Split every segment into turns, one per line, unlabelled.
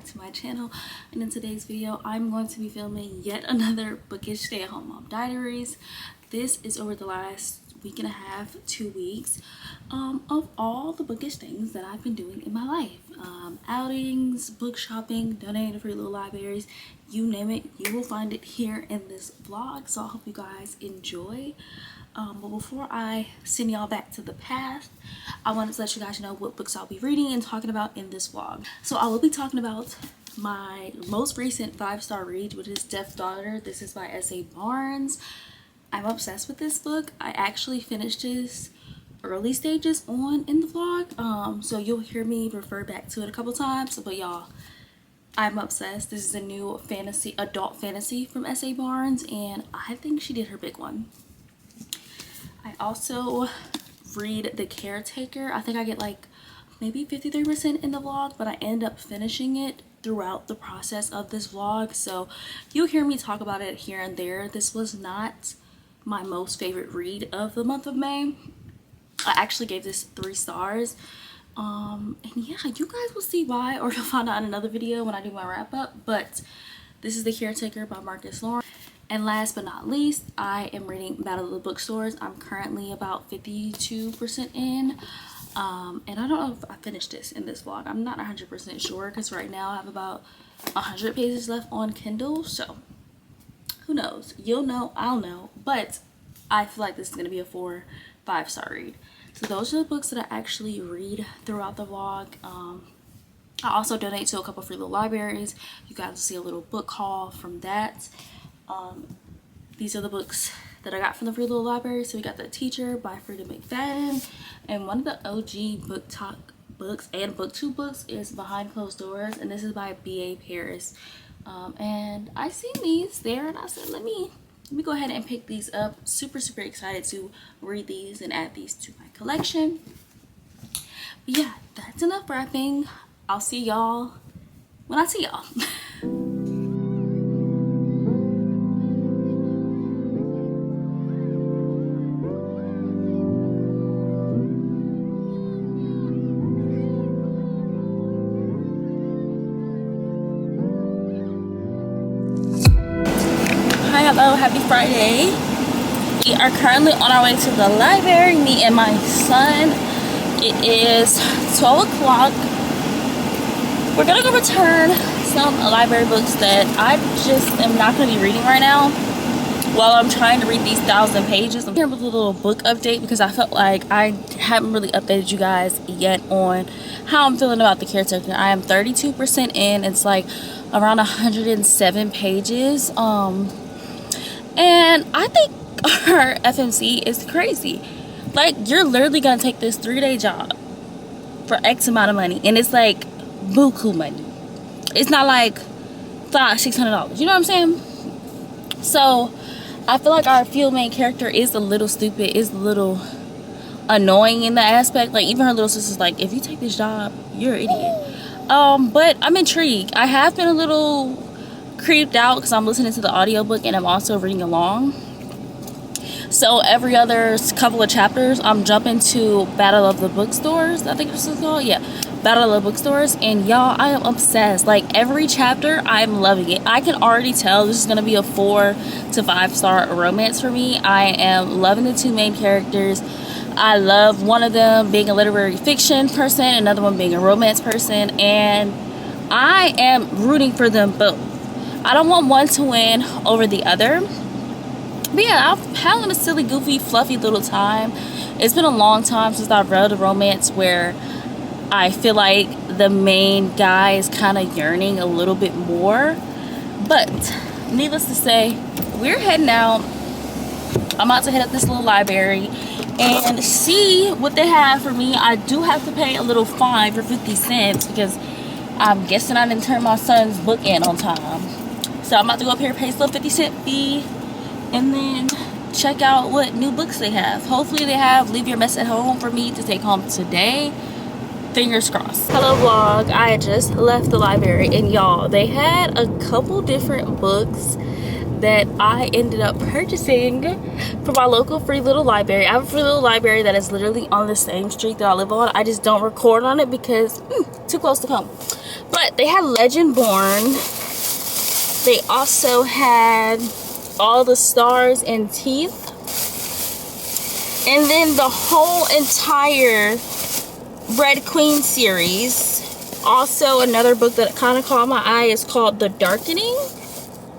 back to my channel, and in today's video I'm going to be filming yet another bookish stay-at-home mom diaries. This is over the last week and a half, 2 weeks, of all the bookish things that I've been doing in my life. Outings, book shopping, donating to free little libraries, you name it, you will find it here in this vlog. So I hope you guys enjoy. But before I send y'all back to the past, I wanted to let you guys know what books I'll be reading and talking about in this vlog. So I will be talking about my most recent 5-star read, which is Deaf Daughter. This is by S.A. Barnes. I'm obsessed with this book. I actually finished this early stages on in the vlog, so you'll hear me refer back to it a couple times. But y'all, I'm obsessed. This is a new adult fantasy from S.A. Barnes, and I think she did her big one. I also read The Caretaker. I think I get like maybe 53% in the vlog, but I end up finishing it throughout the process of this vlog, so you'll hear me talk about it here and there. This was not my most favorite read of the month of May. I actually gave this 3 stars, and yeah, you guys will see why, or you'll find out in another video when I do my wrap up. But this is The Caretaker by Marcus Lawrence. And last but not least, I am reading Battle of the Bookstores. I'm currently about 52% in, and I don't know if I finished this in this vlog. I'm not 100% sure, because right now I have about 100 pages left on Kindle, so who knows? You'll know, I'll know, but I feel like this is going to be a 4-5 star read. So those are the books that I actually read throughout the vlog. I also donate to a couple free little libraries. You guys will see a little book haul from that. These are the books that I got from the free little library. So we got The Teacher by Frida McFadden, and one of the OG Book Talk books and BookTube books is Behind Closed Doors, and this is by B.A. Paris. And I seen these there, and I said, let me go ahead and pick these up. Super excited to read these and add these to my collection. But yeah, that's enough rapping. I'll see y'all when I see y'all. Hello, happy Friday. We are currently on our way to the library, me and my son. It is 12 o'clock. We're gonna go return some library books that I just am not gonna be reading right now while I'm trying to read these 1,000 pages. I'm here with a little book update because I felt like I haven't really updated you guys yet on how I'm feeling about The Caretaker. I am 32% in. It's like around 107 pages. And I think our FMC is crazy. Like, you're literally gonna take this 3-day job for X amount of money, and it's like buku money. It's not like $500-600. You know what I'm saying? So I feel like our field main character is a little stupid, is a little annoying in the aspect. Like, even her little sister's like, if you take this job, you're an idiot. But I'm intrigued. I have been a little creeped out because I'm listening to the audiobook and I'm also reading along. So every other couple of chapters I'm jumping to Battle of the Bookstores, I think this is called. Yeah, Battle of the Bookstores. And y'all, I am obsessed. Like, every chapter I'm loving it. I can already tell this is going to be a 4 to 5 star romance for me. I am loving the 2 main characters. I love one of them being a literary fiction person, another one being a romance person, and I am rooting for them both. I don't want one to win over the other. But yeah, I'm having a silly, goofy, fluffy little time. It's been a long time since I've read a romance where I feel like the main guy is kind of yearning a little bit more. But needless to say, we're heading out. I'm about to head up this little library and see what they have for me. I do have to pay a little fine for 50 cents because I'm guessing I didn't turn my son's book in on time. So I'm about to go up here, pay a little 50-cent fee, and then check out what new books they have. Hopefully they have Leave Your Mess at Home for me to take home today. Fingers crossed. Hello vlog, I just left the library, and y'all, they had a couple different books that I ended up purchasing from my local free little library. I have a free little library that is literally on the same street that I live on. I just don't record on it because too close to home. But they had Legend Born. They also had All the Stars and Teeth. And then the whole entire Red Queen series. Also, another book that kind of caught my eye is called The Darkening.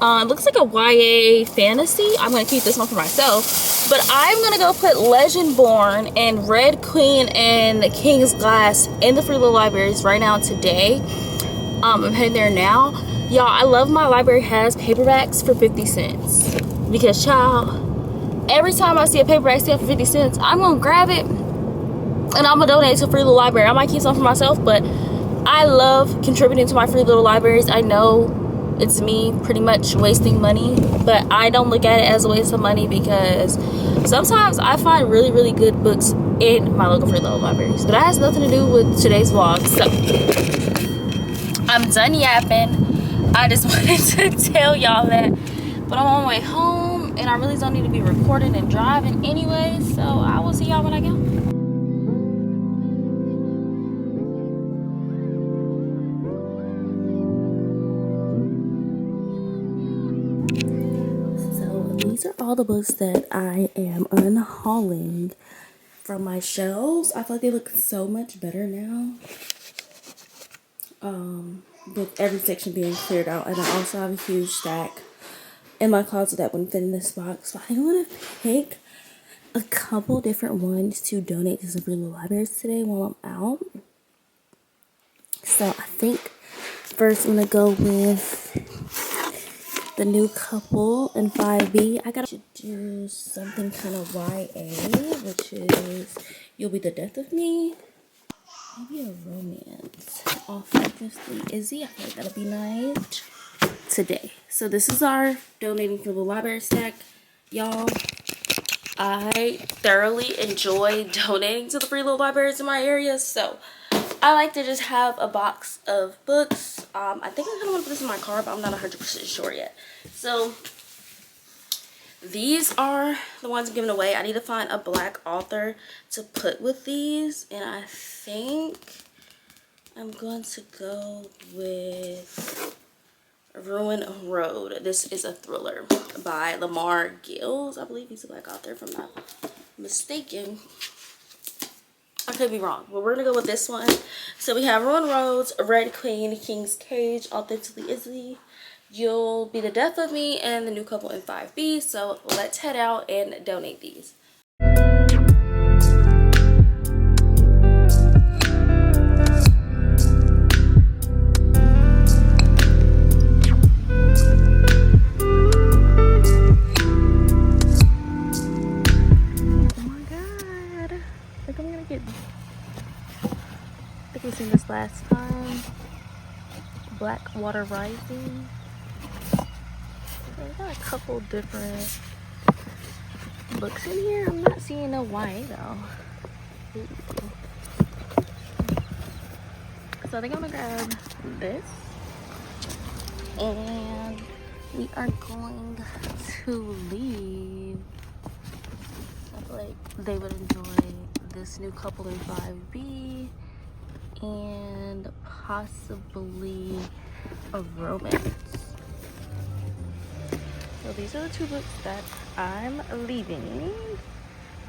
It looks like a YA fantasy. I'm going to keep this one for myself. But I'm going to go put Legend Born and Red Queen and King's Glass in the Free Little Libraries right now today. I'm heading there now. Y'all, I love my library has paperbacks for 50 cents. Because, child, every time I see a paperback sale for 50 cents, I'm going to grab it. And I'm going to donate to Free Little Library. I might keep some for myself, but I love contributing to my Free Little Libraries. I know it's me pretty much wasting money, but I don't look at it as a waste of money because sometimes I find really, really good books in my local Free Little Libraries. But that has nothing to do with today's vlog. So, I'm done yapping. I just wanted to tell y'all that. But I'm on my way home, and I really don't need to be recording and driving anyway. So, I will see y'all when I get home. These are all the books that I am unhauling from my shelves. I feel like they look so much better now. With every section being cleared out. And I also have a huge stack in my closet that wouldn't fit in this box. So I think I'm going to pick a couple different ones to donate to some Free Little Libraries today while I'm out. So I think first I'm going to go with The New Couple in 5B. I gotta do something kind of YA, which is You'll Be the Death of Me. Maybe a romance. Authentically Izzy. I feel like that'll be nice today. So this is our donating for the library stack. Y'all, I thoroughly enjoy donating to the Free Little Libraries in my area. So I like to just have a box of books. I think I kind of want to put this in my car, but I'm not 100% sure yet. So these are the ones I'm giving away. I need to find a black author to put with these, and I think I'm going to go with Ruin Road. This is a thriller by Lamar Gills. I believe he's a black author, if I'm not mistaken. I could be wrong, but we're gonna go with this one. So we have Ruin Roads, Red Queen, King's Cage, Authentically Izzy, You'll Be the Death of Me, and The New Couple in 5B. So let's head out and donate these. I think we've seen this last time. Blackwater Rising. There's got a couple different books in here. I'm not seeing no YA though. Ooh. So I think I'm gonna grab this, and we are going to leave. I feel like they would enjoy this New Couple in 5B. And possibly a romance. So these are the two books that I'm leaving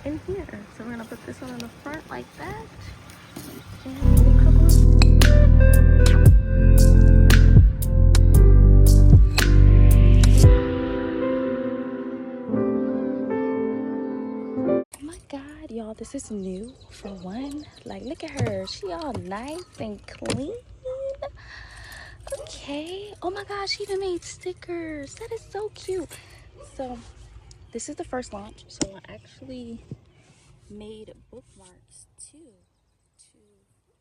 in here. So we're gonna put this one in the front like that. And a couple y'all, this is new for one. Like, look at her, she all nice and clean. Okay, oh my gosh, she even made stickers. That is so cute. So this is the first launch, so I actually made bookmarks too to put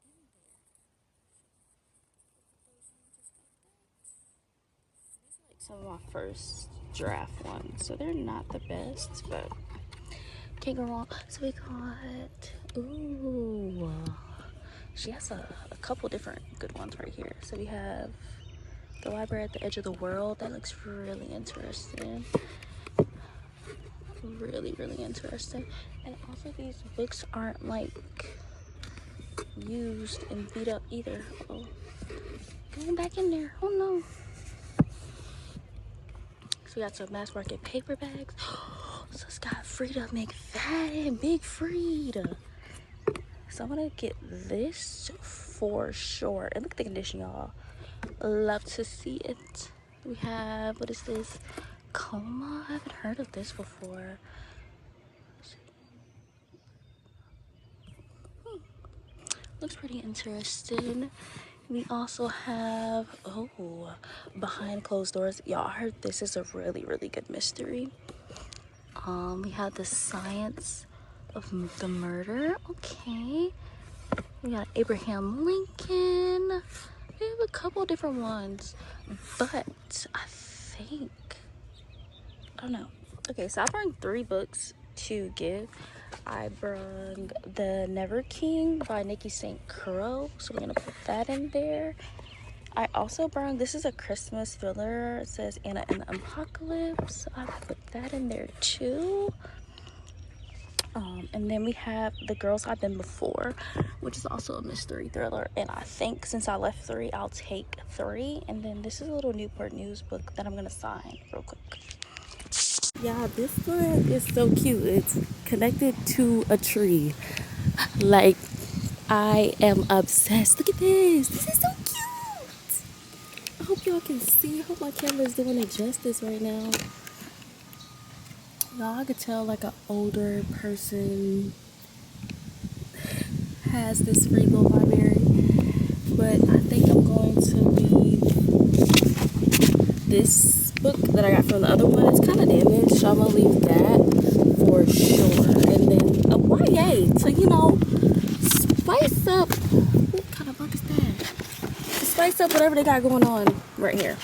in there. These are like some of my first draft ones, so they're not the best, but can't go wrong. So we got, ooh, she has a couple different good ones right here. So we have The Library at the Edge of the World. That looks really interesting. Really, really interesting. And also these books aren't like used and beat up either. Uh-oh. Going back in there. Oh no. So we got some mass market paper bags. So it's got Frida McFadden, Big Frida. So I'm gonna get this for sure. And look at the condition, y'all. Love to see it. We have, what is this? Coma? I haven't heard of this before. Looks pretty interesting. We also have, oh, Behind Closed Doors. Y'all, I heard this is a really, really good mystery. We have The Science of the Murder. Okay. We got Abraham Lincoln. We have a couple different ones. But I think, I don't know. Okay, so I brought 3 books to give. I brought The Never King by Nikki St. Crow, so we're gonna put that in there. I also brought, this is a Christmas thriller. It says Anna and the Apocalypse. I put that in there too. And then we have The Girls I've Been Before, which is also a mystery thriller. And I think since I left 3, I'll take 3. And then this is a little Newport News book that I'm gonna sign real quick. Yeah, this one is so cute. It's connected to a tree. Like, I am obsessed. Look at this. This is so cute. I hope y'all can see. I hope my camera is doing it justice right now. Y'all, I could tell like an older person has this free little library. But I think I'm going to leave this book that I got from the other one. It's kind of damaged, so I'm going to leave that for sure. And then a YA to, you know, spice up. What kind of book is that? To spice up whatever they got going on right here.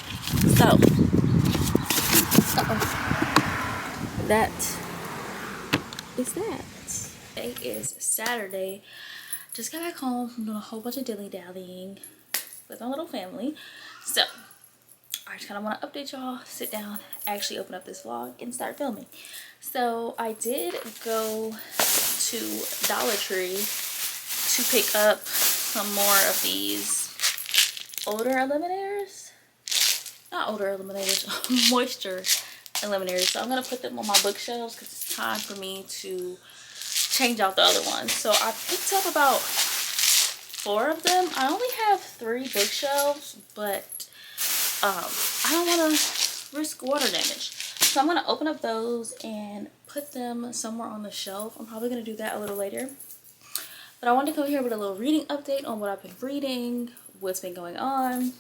So, that is that. Today is Saturday. Just got back home from doing a whole bunch of dilly-dallying with my little family. So, I just kind of want to update y'all, sit down, actually open up this vlog, and start filming. So, I did go to Dollar Tree to pick up some more of these odor eliminators. Not odor eliminators, moisture eliminators. So I'm going to put them on my bookshelves because it's time for me to change out the other ones. So I picked up about 4 of them. I only have 3 bookshelves, but I don't want to risk water damage. So I'm going to open up those and put them somewhere on the shelf. I'm probably going to do that a little later. But I wanted to come here with a little reading update on what I've been reading, what's been going on.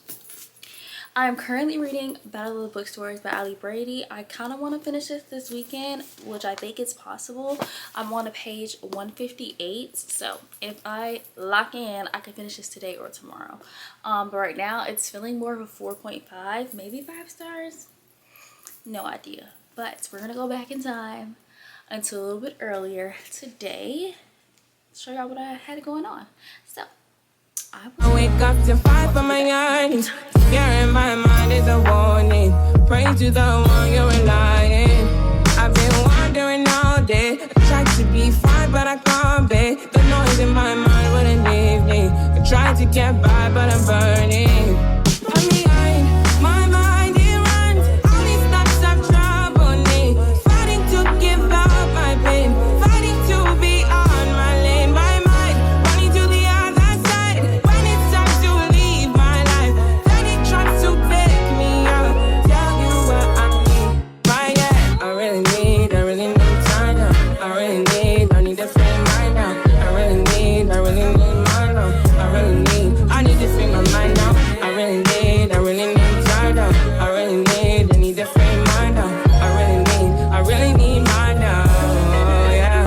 I'm currently reading Battle of the Bookstores by Ali Brady. I kind of want to finish this weekend, which I think is possible. I'm on page 158, so if I lock in, I can finish this today or tomorrow. But right now, it's feeling more of a 4.5, maybe 5 stars. No idea. But we're going to go back in time until a little bit earlier today. Show y'all what I had going on. So, I
wake up to 5 on my eyes. Fear in my mind is a warning. Pray to the one you're relying. I've been wandering all day. I tried to be fine, but I can't be. The noise in my mind wouldn't leave me. I tried to get by, but I'm burning. I'm behind, my mind it runs. All these thoughts have troubled me. Fighting to give up my pain. Fighting to be on my lane. My mind running to the other side. When it's time to leave my life, then it tries to take me out. Tell you what I need. Right, yeah. I really need time now. I need to free mind now. I really need mine now. I need to free my mind now. I really need time now. I need to free mind now. I really need mine now. Yeah.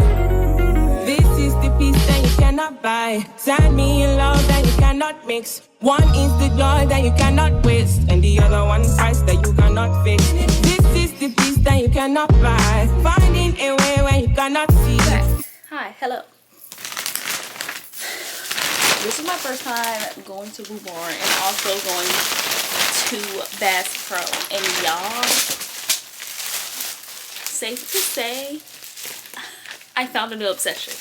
This is the peace that you cannot buy. Send me in love that you cannot mix. One is the joy that you cannot waste, and the other one price that you cannot fix. This is the peace that you cannot buy. Finding a way where you cannot see.
Hi, hello. This is my first time going to Boo Bar and also going to Bass Pro. And y'all, safe to say, I found a new obsession.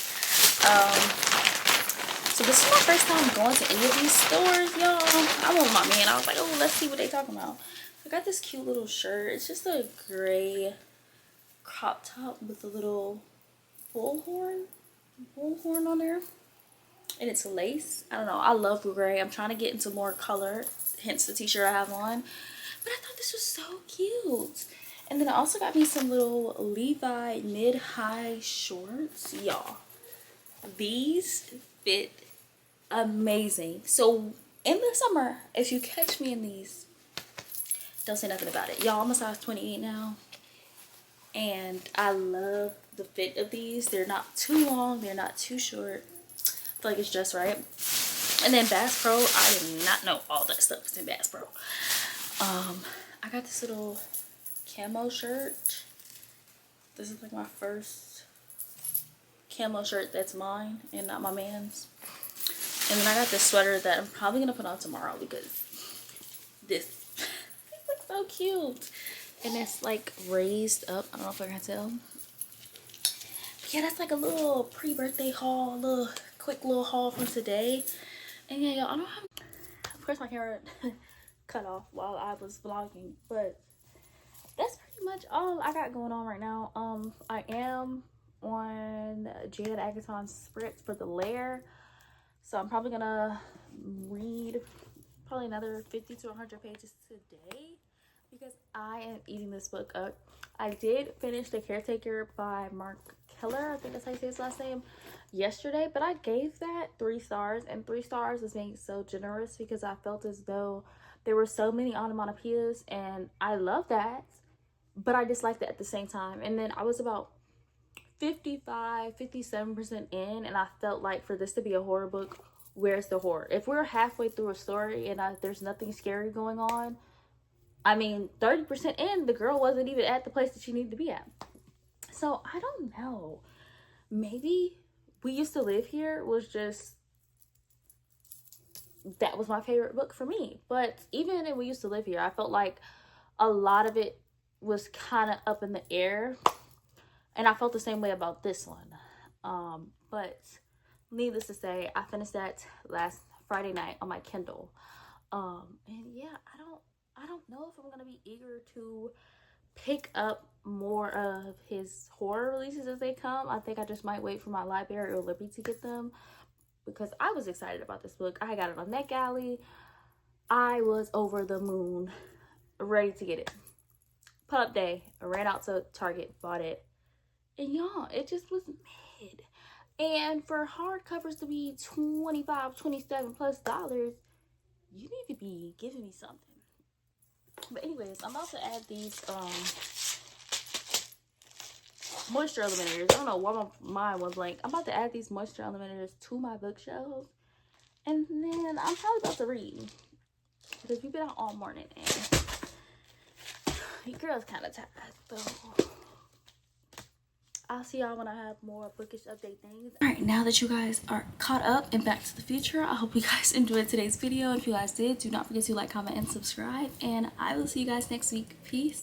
So this is my first time going to any of these stores, y'all. I'm with my man. I was like, oh, let's see what they talking about. I got this cute little shirt. It's just a gray crop top with a little bullhorn on there. And it's lace. I don't know. I love gray. I'm trying to get into more color. Hence the t-shirt I have on. But I thought this was so cute. And then I also got me some little Levi mid-high shorts. Y'all, these fit amazing. So in the summer, if you catch me in these, don't say nothing about it. Y'all, I'm a size 28 now. And I love the fit of these. They're not too long. They're not too short. I feel like it's just right. And then Bass Pro, I did not know all that stuff was in Bass Pro. I got this little camo shirt. This is like my first camo shirt that's mine and not my man's. And then I got this sweater that I'm probably gonna put on tomorrow because this looks so cute. And it's like raised up. I don't know if I can tell. But yeah, that's like a little pre-birthday haul, a little quick little haul from today. And yeah, y'all, I don't have, of course my camera cut off while I was vlogging, but that's pretty much all I got going on right now. I am on Jade Agaton's script for The Lair, so I'm probably gonna read probably another 50 to 100 pages today because I am eating this book up. I did finish The Caretaker by Mark Keller, I think that's how you say his last name, yesterday, but I gave that 3 stars, and 3 stars is being so generous because I felt as though there were so many onomatopoeias, and I love that, but I disliked it at the same time. And then I was about 57% in, and I felt like for this to be a horror book, where's the horror? If we're halfway through a story and there's nothing scary going on, I mean, 30% in, the girl wasn't even at the place that she needed to be at. So I don't know, maybe We Used to Live Here was just, that was my favorite book for me. But even in We Used to Live Here, I felt like a lot of it was kind of up in the air, and I felt the same way about this one. But needless to say, I finished that last Friday night on my Kindle. And yeah, I don't know if I'm gonna be eager to pick up more of his horror releases as they come. I think I just might wait for my library or Libby to get them, because I was excited about this book. I got it on NetGalley. I was over the moon, ready to get it. Put up day, I ran out to Target, bought it, and y'all, it just was mid. And for hardcovers to be $25, $27 plus, you need to be giving me something. But anyways, I'm about to add these moisture eliminators. I don't know why my mind went blank. I'm about to add these moisture eliminators to my bookshelf, and then I'm probably about to read because we've been out all morning and your girl's kind of tired. So I'll see y'all when I have more bookish update things. All right, now that you guys are caught up and back to the future, I hope you guys enjoyed today's video. If you guys did, do not forget to like, comment, and subscribe, and I will see you guys next week. Peace.